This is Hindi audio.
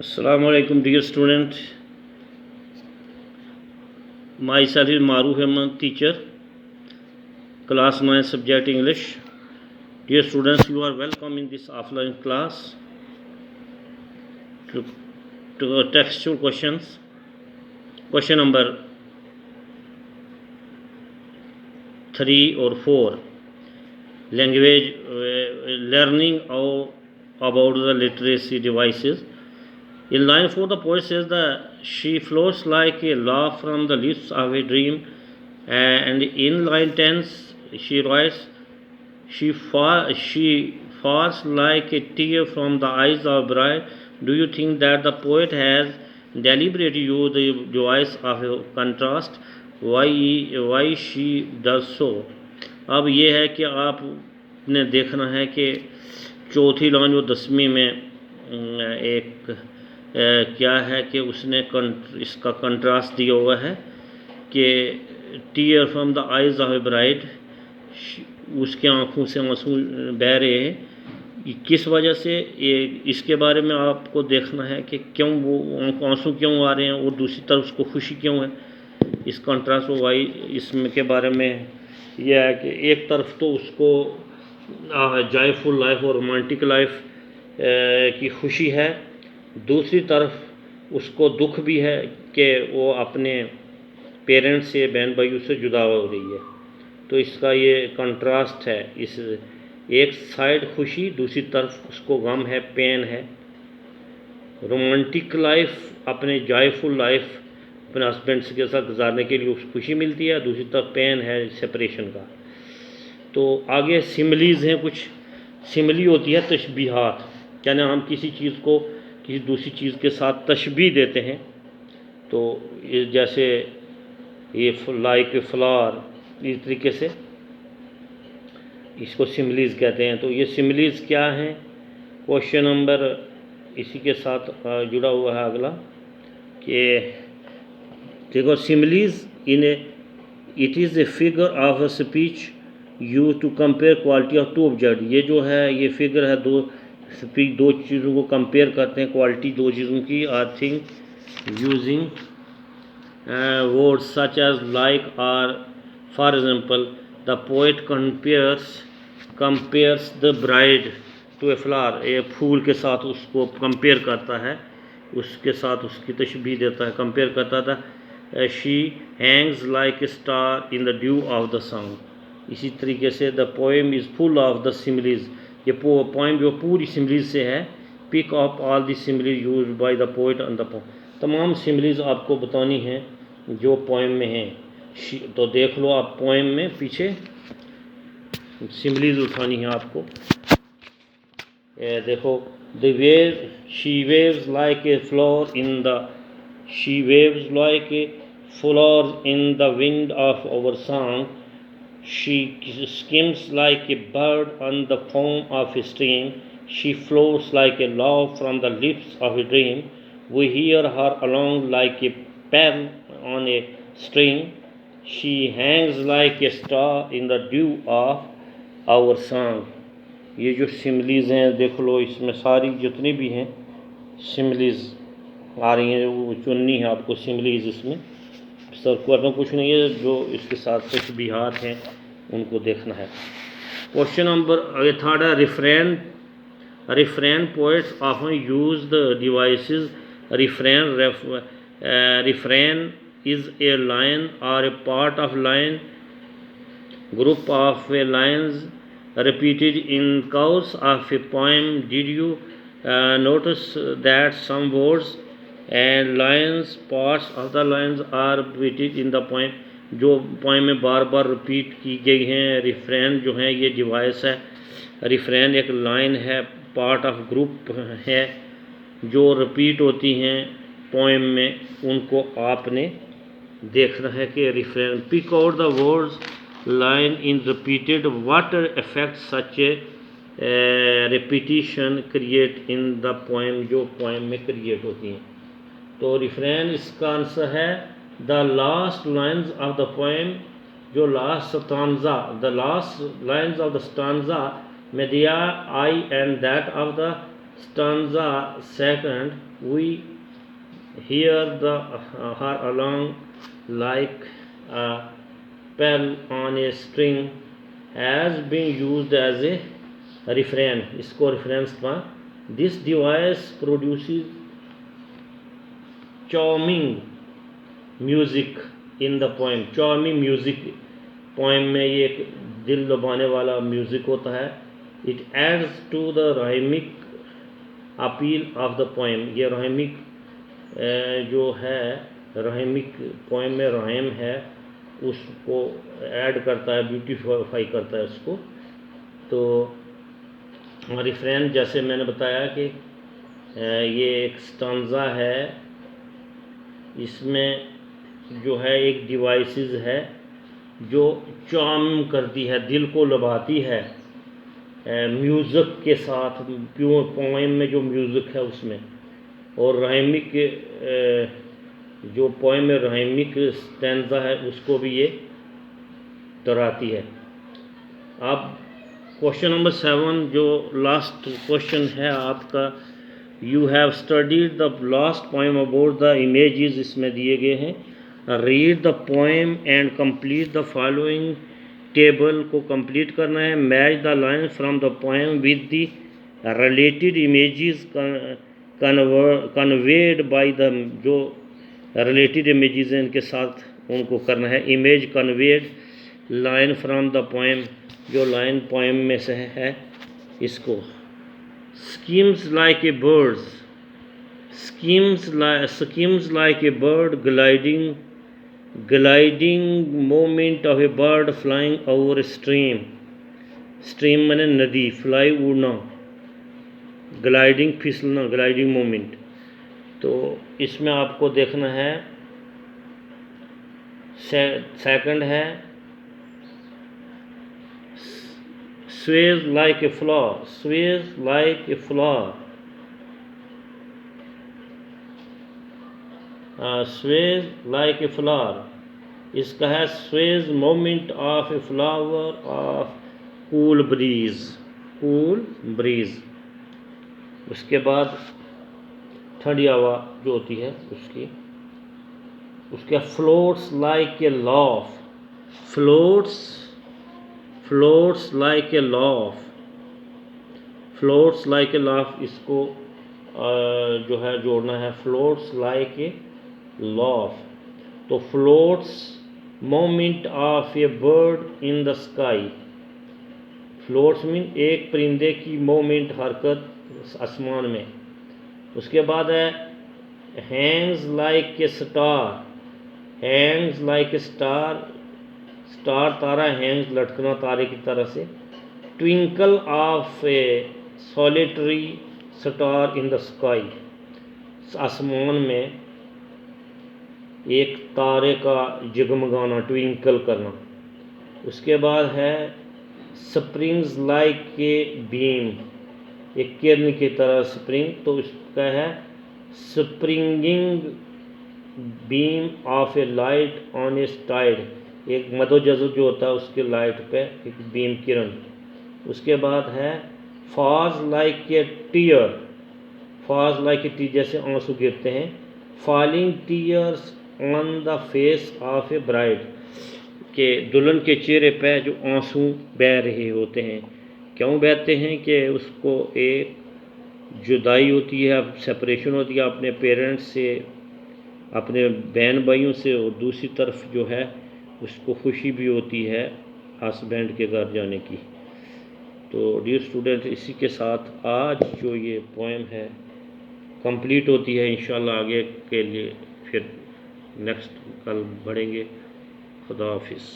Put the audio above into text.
Assalamualaikum dear student. Myself is Maruf Ahmed, teacher, class 9 subject English. Dear students, you are welcome in this offline class to textual questions. Question number 3 or 4. Language learning about the literacy devices. In line 4, the poet says that she floats like a laugh from the lips of a dream, and in line 10, she writes, she falls like a tear from the eyes of a bride. Do you think that the poet has deliberately used the device of a contrast? Why she does so? अब ये है कि आपने देखना है कि चौथी लाइन जो 10वीं में एक क्या है कि उसने इसका कंट्रास्ट दिया हुआ है कि tear from the eyes of a bride, उसके आँखों से आंसू बह रहे हैं। किस वजह से, ये इसके बारे में आपको देखना है कि क्यों वो आंसू क्यों आ रहे हैं और दूसरी तरफ उसको खुशी क्यों है। इस कंट्रास्ट वाई इसमें के बारे में यह है कि एक तरफ तो उसको जॉयफुल लाइफ और रोमांटिक लाइफ की खुशी है, दूसरी तरफ उसको दुख भी है कि वो अपने पेरेंट्स से, बहन भाइयों से जुदा हो रही है। तो इसका ये कंट्रास्ट है, इस एक साइड खुशी, दूसरी तरफ उसको गम है, पेन है। रोमांटिक लाइफ, अपने जॉयफुल लाइफ अपने हस्बैंड के साथ गुजारने के लिए उसको खुशी मिलती है, दूसरी तरफ पेन है सेपरेशन का। तो आगे सिमिलीज़ हैं, कुछ सिमिली होती है तशबीहात, यानी हम किसी चीज़ को किसी दूसरी चीज़ के साथ तशबीह देते हैं। तो ये जैसे ये लाइक फ्लावर, इस तरीके से इसको सिमिलीज़ कहते हैं। तो ये सिमिलीज़ क्या हैं? क्वेश्चन नंबर इसी के साथ जुड़ा हुआ है अगला कि देखो, similes in it is a figure of a speech use to compare quality of two object. ये जो है ये फिगर है, दो चीज़ों को कंपेयर करते हैं, क्वालिटी दो चीज़ों की। I think using words such as like और for example the poet compares the bride to a flower, a फूल के साथ उसको कंपेयर करता है, उसके साथ उसकी तशबीह देता है, कंपेयर करता था। She hangs like a star in the dew of the sun. इसी तरीके से the poem is full of the similes, ये पोएम जो पूरी सिमिलीज़ से है। Pick up all the similes used by the poet and the poem, तमाम सिमिलीज़ आपको बतानी हैं जो पोएम में हैं। तो देख लो आप पोएम में पीछे सिमिलीज़ उठानी है आपको। देखो, the wave she waves like a flower in the She waves like a flower in the wind of our song. She skims like a bird on the foam of a stream. She floats like a love from the lips of a dream. We hear her along like a pearl on a string. She hangs like a star in the dew of our song. ये जो सिमिलीज़ हैं देख लो, इसमें सारी जितनी भी हैं सिमिलीज़ आ रही हैं, वो चुननी है आपको सिमिलीज़। इसमें सर्कुलर में कुछ नहीं है, जो इसके साथ तशबीहात हैं उनको देखना है। क्वेश्चन नंबर थर्ड है refrain poets often use the devices refrain is a line or a part of line, group of a lines repeated in course of a poem. Did you notice that some words and lines, parts of the lines are repeated in the poem? जो पोएम में बार बार रिपीट की गई हैं। रिफ्रेन जो है ये डिवाइस है, रिफ्रेन एक लाइन है, पार्ट ऑफ ग्रुप है, जो रिपीट होती हैं पोएम में, उनको आपने देखना है कि refrain. Pick out the words line in repeated, what effect such a repetition create in the poem, जो poem में create होती हैं। तो refrain इसका आंसर है the last lines of the poem, जो last stanza, the last lines of the stanza में दिया I and that of the stanza second, we hear the her along like a bell on a string has been used as a refrain. इसको reference था. This device produces charming music in the poem. Charming music poem में ये एक दिल लुभाने वाला म्यूजिक होता है. It adds to the rhythmic appeal of the poem. ये rhythmic जो है rhythmic poem में rhyme है उसको ऐड करता है, ब्यूटीफाई करता है उसको. तो रिफ्रेन जैसे मैंने बताया कि ये एक स्टांजा है, इसमें जो है एक डिवाइसेस है जो चार्म करती है, दिल को लुभाती है म्यूज़िक के साथ. प्योर पोएम में जो म्यूज़िक है उसमें, और राइमिक जो पोएम में राइमिक स्टैंजा है उसको भी ये दोहराती है. अब क्वेश्चन नंबर 7 जो लास्ट क्वेश्चन है आपका, you have studied the last poem about the images इसमें दिए गए हैं. Read the poem and complete the following table को कंप्लीट करना है. Match the line from the poem with the related images conveyed by the, जो रिलेटेड इमेजेस हैं इनके साथ उनको करना है. Image conveyed line from the poem, जो लाइन पोएम में से है इसको. Schemes like a birds, schemes like a bird gliding moment of A bird flying over stream. Stream माने नदी, फ्लाई उड़ना, ग्लाइडिंग फिसलना, ग्लाइडिंग मोमेंट. तो इसमें आपको देखना है. सेकंड है sways like a flower, sways like a flower, sways like a flower. इसका है sways moment of a flower of cool breeze, cool breeze. उसके बाद ठंडी हवा जो होती है उसकी, उसके floats like a laugh, floats like a laugh, floats like a laugh. इसको जो है जोड़ना है, floats like a laugh. तो floats moment of a bird in the sky. floats mean एक परिंदे की मोमेंट, हरकत आसमान में. उसके बाद है hangs like a star, hangs like a star, star तारा, हैंग्स लटकना तारे की तरह से. Twinkle of a solitary star in the sky, आसमान में एक तारे का जगमगाना, ट्विंकल करना. उसके बाद है स्प्रिंग्स लाइक ए बीम, एक किरण की तरह स्प्रिंग. तो इसका है springing beam of a light on a tide, एक मदोजज़ जो होता है उसके लाइट पे एक बीम किरण. उसके बाद है falls like a tear, falls like a tear जैसे आंसू गिरते हैं. Falling tears on the face of a bride, के दुल्हन के चेहरे पे जो आंसू बह रहे होते हैं. क्यों बहते हैं? कि उसको एक जुदाई होती है, सेपरेशन होती है अपने पेरेंट्स से, अपने बहन भाइयों से, और दूसरी तरफ जो है उसको खुशी भी होती है हस्बैंड के घर जाने की. तो डियर स्टूडेंट, इसी के साथ आज जो ये पोएम है कंप्लीट होती है. इंशाल्लाह आगे के लिए फिर नेक्स्ट कल बढ़ेंगे. खुदा हाफिज़.